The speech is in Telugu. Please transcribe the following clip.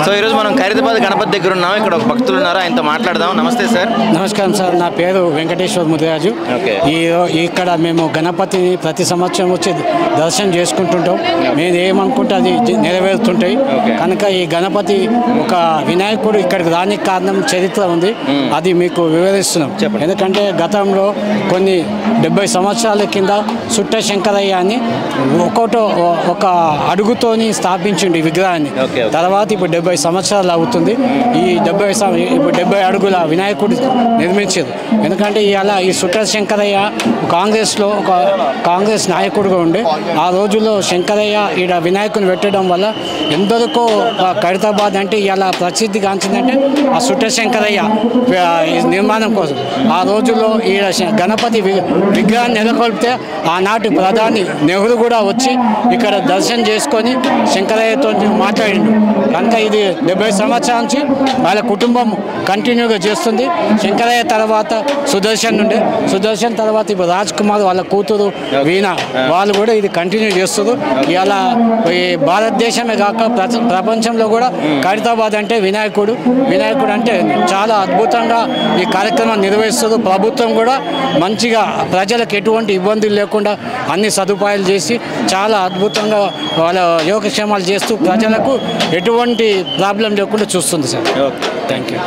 సో ఈరోజు మనం ఖైరతాబాద్ గణపతి దగ్గర ఉన్నాం. ఇక్కడ ఒక భక్తులు ఉన్నారు, ఆయనతో మాట్లాడదాం. నమస్తే సార్. నమస్కారం సార్, నా పేరు వెంకటేశ్వర ముదిరాజు. ఇక్కడ మేము గణపతిని ప్రతి సంవత్సరం వచ్చి దర్శనం చేసుకుంటుంటాం. మేము ఏమనుకుంటే అది నెరవేరుతుంటాయి. కనుక ఈ గణపతి ఒక వినాయకుడు ఇక్కడికి రానికి కారణం చరిత్ర ఉంది, అది మీకు వివరిస్తున్నాం. ఎందుకంటే గతంలో కొన్ని 70 సంవత్సరాల కింద సుట్ట శంకరయ్య అని ఒక అడుగుతోని స్థాపించిండు ఈ విగ్రహాన్ని. తర్వాత ఇప్పుడు 70 సంవత్సరాలు అవుతుంది. ఈ 70 అడుగుల వినాయకుడు నిర్మించారు. ఎందుకంటే ఇవాళ ఈ సుట్ట శంకరయ్య కాంగ్రెస్లో ఒక కాంగ్రెస్ నాయకుడిగా ఉండే ఆ రోజుల్లో శంకరయ్య ఈడ వినాయకుని పెట్టడం వల్ల ఎందరికో ఖైరతాబాద్ అంటే ఇలా ప్రసిద్ధిగాంచిందంటే ఆ సుట్ట శంకరయ్య నిర్మాణం కోసం. ఆ రోజుల్లో ఈడ గణపతి విగ్రహాన్ని నెలకొల్పితే ఆనాటి ప్రధాని నెహ్రూ కూడా వచ్చి ఇక్కడ దర్శనం చేసుకొని శంకరయ్యతో మాట్లాడిండు. కనుక ఇది 70 సంవత్సరాల నుంచి వాళ్ళ కుటుంబం కంటిన్యూగా చేస్తుంది. శంకరయ్య తర్వాత సుదర్శన్ తర్వాత ఇప్పుడు రాజ్ కుమార్ వాళ్ళ కూతురు వీణ వాళ్ళు కూడా ఇది కంటిన్యూ చేస్తారు. ఇలా ఈ భారతదేశమే కాక ప్రపంచంలో కూడా ఖైరతాబాద్ అంటే వినాయకుడు అంటే చాలా అద్భుతంగా ఈ కార్యక్రమం నిర్వహిస్తారు. ప్రభుత్వం కూడా మంచిగా ప్రజలకు ఎటువంటి ఇబ్బందులు లేకుండా అన్ని సదుపాయాలు చేసి చాలా అద్భుతంగా వాళ్ళ యోగక్షేమాలు చేస్తూ ప్రజలకు ఎటువంటి ప్రాబ్లం లేకుండా చూస్తుంది సార్. Thank you.